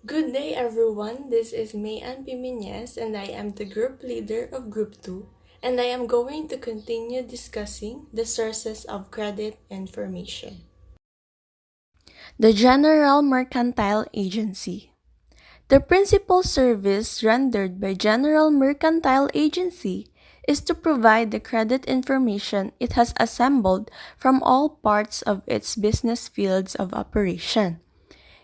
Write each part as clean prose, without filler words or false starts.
Good day, everyone. This is Mae M, Meñez, and I am the group leader of Group 2, and I am going to continue discussing the sources of credit information. The General Mercantile Agency. The principal service rendered by General Mercantile Agency is to provide the credit information it has assembled from all parts of its business fields of operation.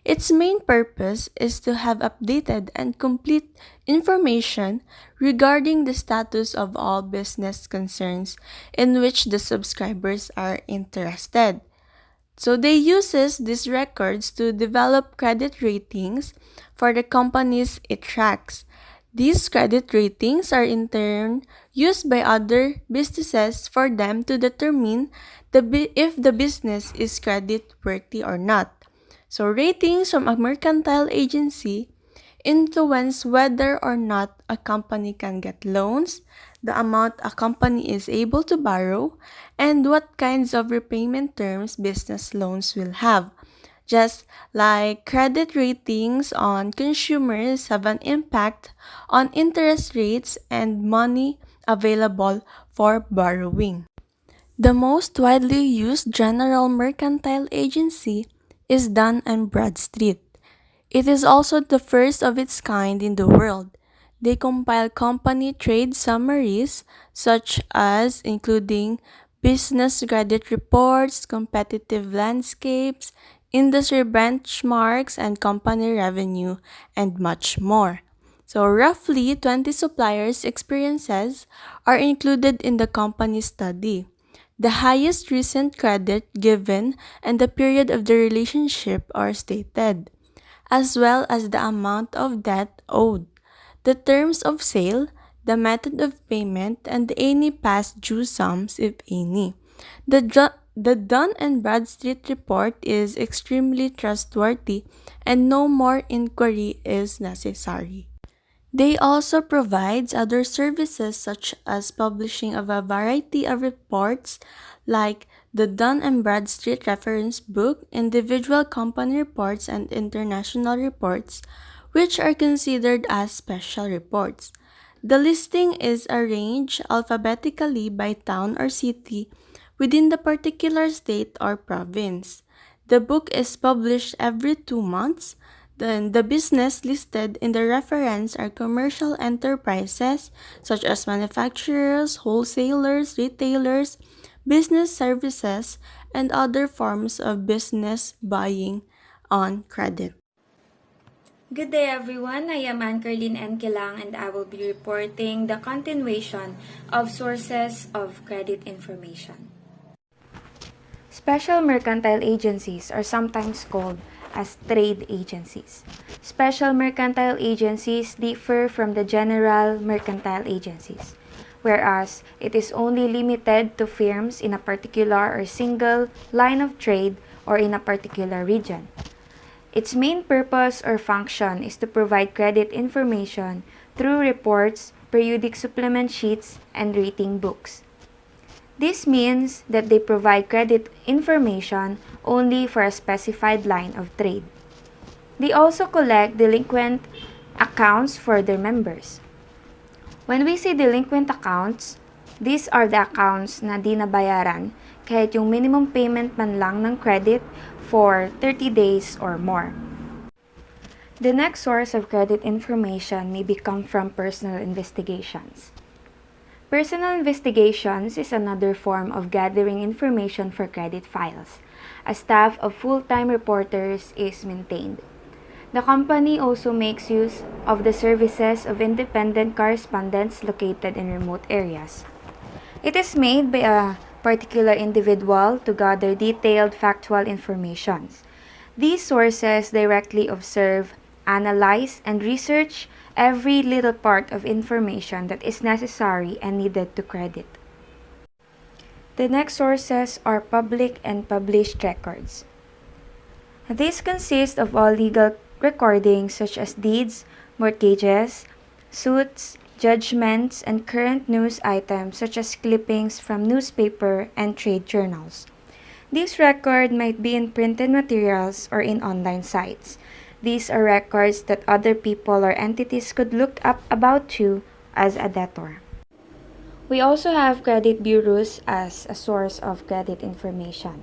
Its main purpose is to have updated and complete information regarding the status of all business concerns in which the subscribers are interested. So they uses these records to develop credit ratings for the companies it tracks. These credit ratings are in turn used by other businesses for them to determine if the business is credit worthy or not. So ratings from a mercantile agency influence whether or not a company can get loans, the amount a company is able to borrow, and what kinds of repayment terms business loans will have. Just like credit ratings on consumers have an impact on interest rates and money available for borrowing. The most widely used general mercantile agency is Dun& and Bradstreet. It is also the first of its kind in the world. They compile company trade summaries such as including business credit reports, competitive landscapes, industry benchmarks, and company revenue, and much more. So roughly 20 suppliers' experiences are included in the company study. The highest recent credit given and the period of the relationship are stated, as well as the amount of debt owed, the terms of sale, the method of payment, and any past due sums, if any. The Dun and Bradstreet report is extremely trustworthy and no more inquiry is necessary. They also provides other services such as publishing of a variety of reports like the Dun and Bradstreet Reference Book, individual company reports, and international reports, which are considered as special reports. The listing is arranged alphabetically by town or city within the particular state or province. The book is published every 2 months. Then the business listed in the reference are commercial enterprises such as manufacturers, wholesalers, retailers, business services, and other forms of business buying on credit. Good day everyone, I am Kerlene N, Quilang, and I will be reporting the continuation of sources of credit information. Special mercantile agencies are sometimes called as trade agencies. Special mercantile agencies differ from the general mercantile agencies, whereas it is only limited to firms in a particular or single line of trade or in a particular region. Its main purpose or function is to provide credit information through reports, periodic supplement sheets, and rating books. This means that they provide credit information only for a specified line of trade. They also collect delinquent accounts for their members. When we say delinquent accounts, these are the accounts na di nabayaran kahit yung minimum payment man lang ng credit for 30 days or more. The next source of credit information may come from personal investigations. Personal investigations is another form of gathering information for credit files. A staff of full-time reporters is maintained. The company also makes use of the services of independent correspondents located in remote areas. It is made by a particular individual to gather detailed factual information. These sources directly observe, analyze, and research every little part of information that is necessary and needed to credit. The next sources are public and published records. These consist of all legal recordings such as deeds, mortgages, suits, judgments, and current news items such as clippings from newspaper and trade journals. This record might be in printed materials or in online sites. These are records that other people or entities could look up about you as a debtor. We also have credit bureaus as a source of credit information.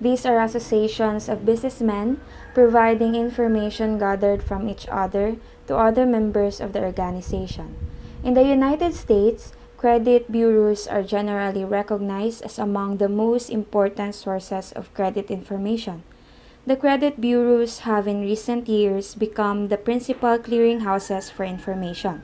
These are associations of businessmen providing information gathered from each other to other members of the organization. In the United States, credit bureaus are generally recognized as among the most important sources of credit information. The credit bureaus have in recent years become the principal clearinghouses for information.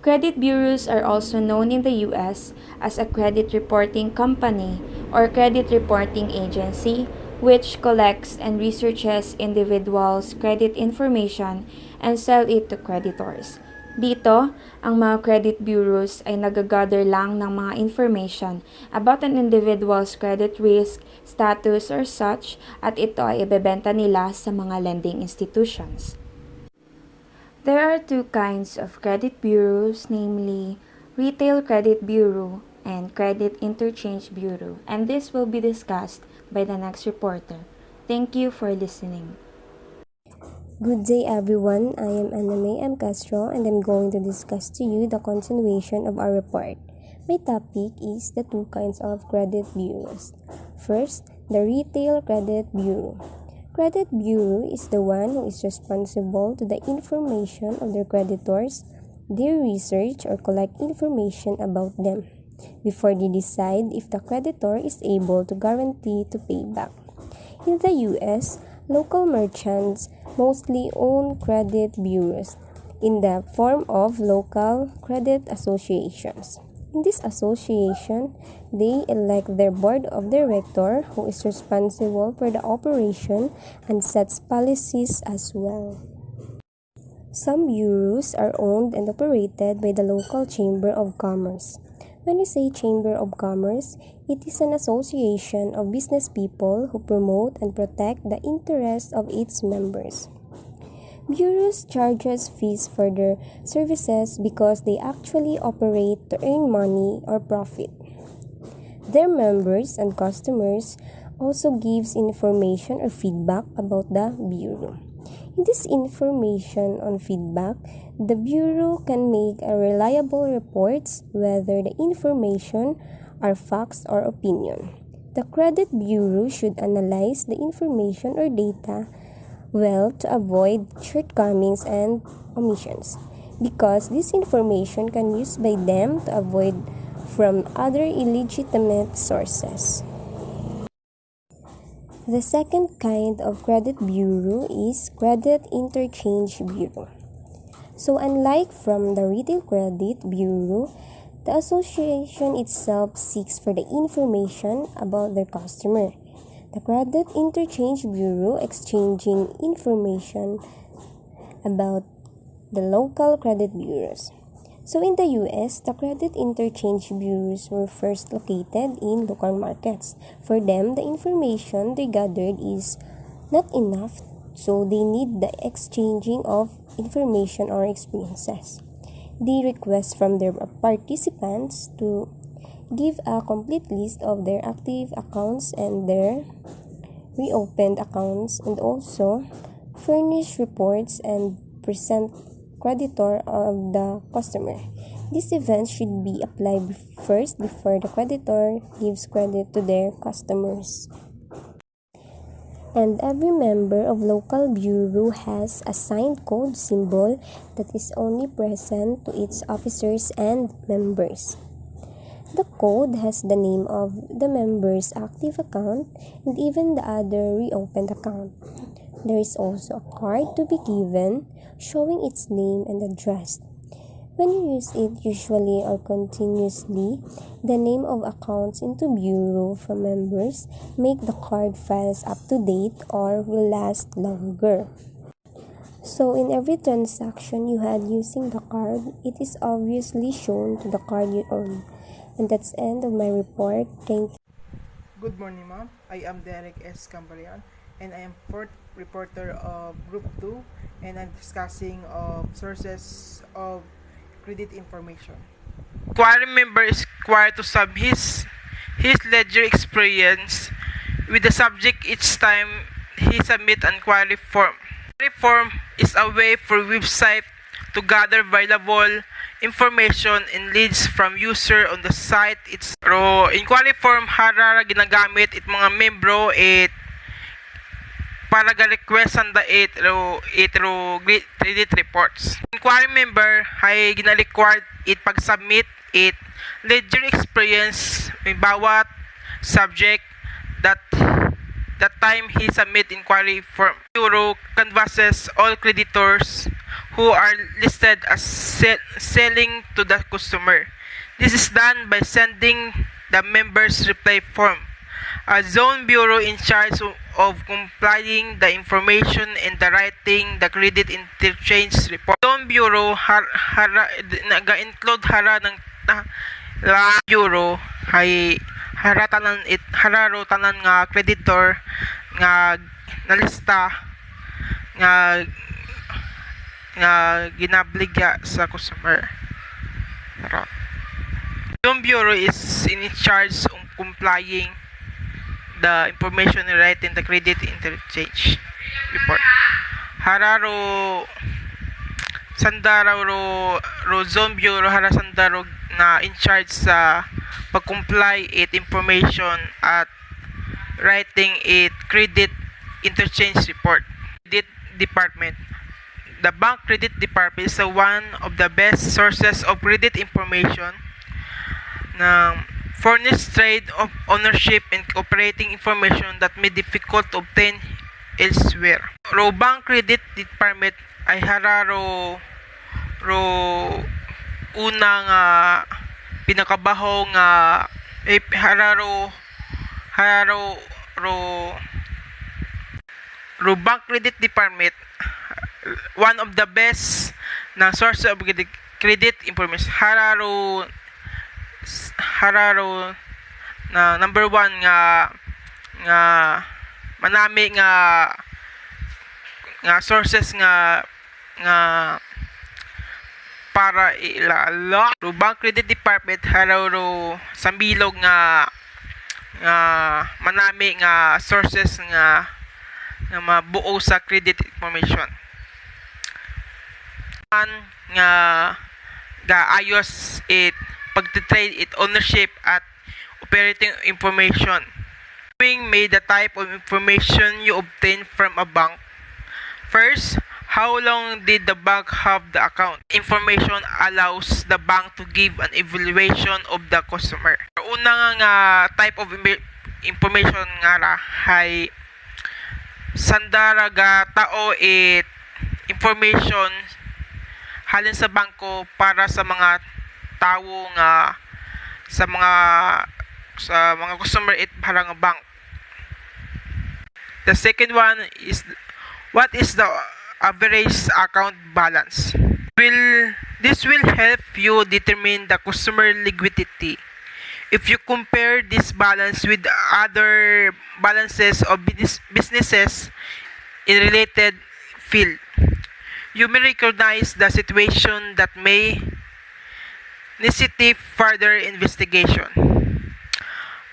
Credit bureaus are also known in the U.S. as a credit reporting company or credit reporting agency, which collects and researches individuals' credit information and sell it to creditors. Dito, ang mga credit bureaus ay nagagather lang ng mga information about an individual's credit risk, status, or such, at ito ay ibebenta nila sa mga lending institutions. There are two kinds of credit bureaus, namely Retail Credit Bureau and Credit Interchange Bureau, and this will be discussed by the next reporter. Thank you for listening. Good day everyone, I am Mae M. Castro and I'm going to discuss to you the continuation of our report. My topic is the two kinds of credit bureaus. First, the Retail Credit Bureau. Credit bureau is the one who is responsible to the information of their creditors. They research or collect information about them before they decide if the creditor is able to guarantee to pay back. In the U.S., local merchants mostly own credit bureaus in the form of local credit associations. In this association, they elect their board of directors who is responsible for the operation and sets policies as well. Some bureaus are owned and operated by the local Chamber of Commerce. When we say Chamber of Commerce, it is an association of business people who promote and protect the interests of its members. Bureaus charges fees for their services because they actually operate to earn money or profit. Their members and customers also gives information or feedback about the bureau. In this information on feedback, the bureau can make a reliable reports whether the information are facts or opinion. The credit bureau should analyze the information or data well to avoid shortcomings and omissions, because this information can be used by them to avoid from other illegitimate sources. The second kind of credit bureau is Credit Interchange Bureau. So unlike from the Retail Credit Bureau, the association itself seeks for the information about their customer. The Credit Interchange Bureau exchanging information about the local credit bureaus. So in the U.S., the credit interchange bureaus were first located in local markets. For them, the information they gathered is not enough, so they need the exchanging of information or experiences. They request from their participants to give a complete list of their active accounts and their reopened accounts, and also furnish reports and present creditor of the customer. These events should be applied first before the creditor gives credit to their customers. And every member of local bureau has a signed code symbol that is only present to its officers and members. The code has the name of the member's active account and even the other reopened account. There is also a card to be given showing its name and address. When you use it usually or continuously, the name of accounts into bureau from members make the card files up to date or will last longer. So in every transaction you had using the card, it is obviously shown to the card you own. And that's the end of my report. Thank you. Good morning, ma'am. I am Derick S. Cambarihan, and I am fourth reporter of Group 2, and I'm discussing sources of credit information. Inquiry member is required to sum his ledger experience with the subject each time he submit an inquiry form. Reform is a way for website to gather valuable information and leads from user on the site. It's inquiry form hara ginagamit it mga membro para ga-requestan da credit reports. Inquiry member ay gina-required it pag-submit it ledger experience may bawat subject that time he submit inquiry form. Bureau canvasses all creditors who are listed as selling to the customer. This is done by sending the members reply form. A zone bureau in charge of complying the information and the writing the credit interchange report. Zone bureau naga-include hara ng bureau ay hararo tanan nga creditor nga nalista nga ginabligya sa customer. Zone bureau is in charge of complying the information writing the credit interchange report. Hararo sandaro ro zone bureau hara sandaro na in charge sa pag-comply it information at writing it credit interchange report. Credit department. The bank credit department is one of the best sources of credit information na furnish trade of ownership and operating information that may difficult to obtain elsewhere. Ro bank credit department ay hararo unang pinakabaho nga hararo bank credit department one of the best na source of credit information. Hararo na number one nga manami nga sources nga para ilala bank credit department hararo sambilog nga manami nga sources nga mabuo sa credit information nga gaayos it pagtitrade it ownership at operating information. Knowing may the type of information you obtain from a bank. First, how long did the bank have the account? Information allows the bank to give an evaluation of the customer. Una nga type of information nga hay sandara ga tao it information halin sa bangko para sa mga tao nga sa mga customer it parang bank. The second one is what is the average account balance. This will help you determine the customer liquidity. If you compare this balance with other balances of businesses in related field, you may recognize the situation that may necessitate further investigation.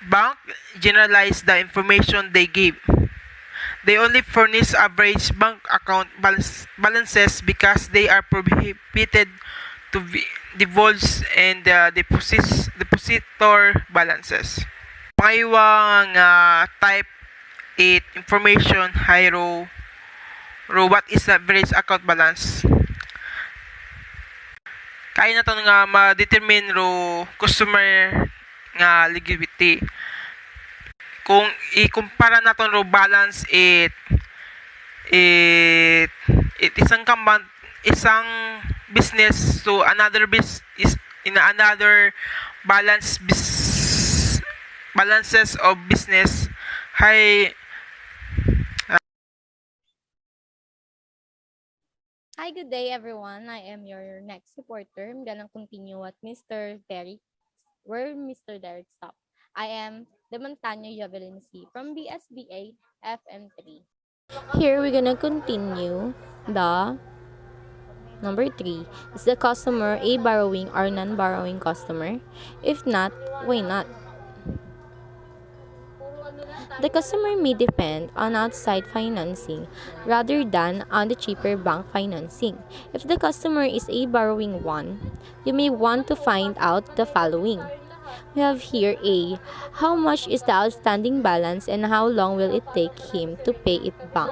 Bank generalize the information they give. They only furnish average bank account balances because they are prohibited to divulge and depositor balances. Pangayawang type 8 information hay ro what is the average account balance. Kaya na to nga ma-determine ro customer nga liquidity. Kung ikumpara naton ro balance it isang business to another is in another balances of business hay Hi, good day everyone. I am your next reporter. I'm gonna continue what where Mr. Derick stopped. I am Demontaño Joevelyn C from BSBA FM3. Here we're gonna continue the number 3. Is the customer a borrowing or non-borrowing customer? If not, why not? The customer may depend on outside financing rather than on the cheaper bank financing. If the customer is a borrowing one, you may want to find out the following. We have here A. How much is the outstanding balance and how long will it take him to pay it back?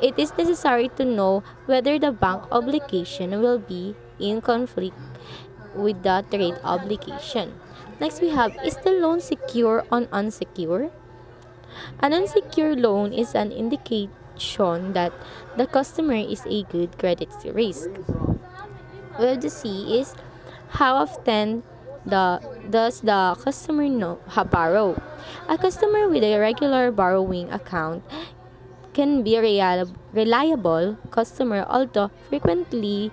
It is necessary to know whether the bank obligation will be in conflict with the trade obligation. Next we have, is the loan secure or unsecure? An unsecured loan is an indication that the customer is a good credit risk. We have to see is how often does the customer borrow? A customer with a regular borrowing account can be reliable customer, although frequently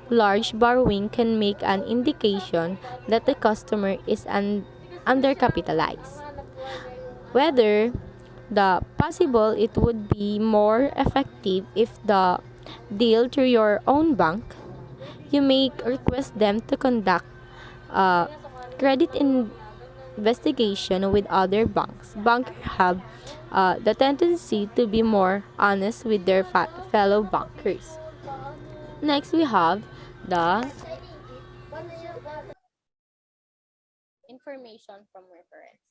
large borrowing can make an indication that the customer is undercapitalized. Whether the possible it would be more effective if the deal through your own bank, you may request them to conduct a credit investigation with other banks. Bankers have the tendency to be more honest with their fellow bankers. Next, we have the information from reference.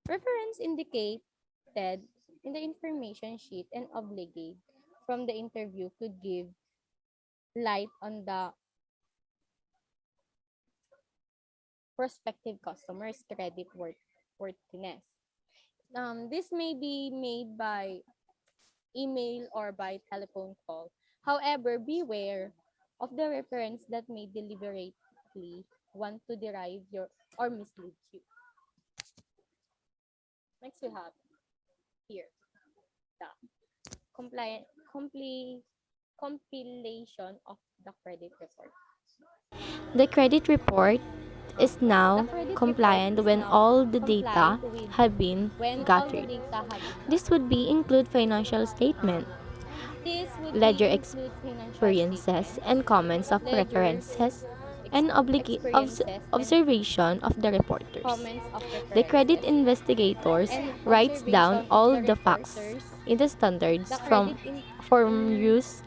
Reference indicated in the information sheet and obligate from the interview could give light on the prospective customer's credit worthiness. This may be made by email or by telephone call. However, beware of the reference that may deliberately want to derive your or mislead you. Next, we have here the compilation of the credit report. The credit report is now compliant when all the data have been gathered. This would be include financial statement, ledger experiences and comments of references, and observation of the reporters. The credit investigators writes down all the facts in the standards from use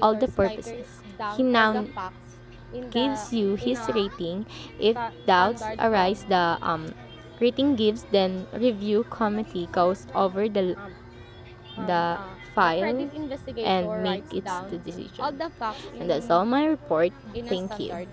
all the purposes. He now gives you his rating. If doubts arise, the rating gives, then review committee goes over the file and make its decision. And that's all my report. Thank you.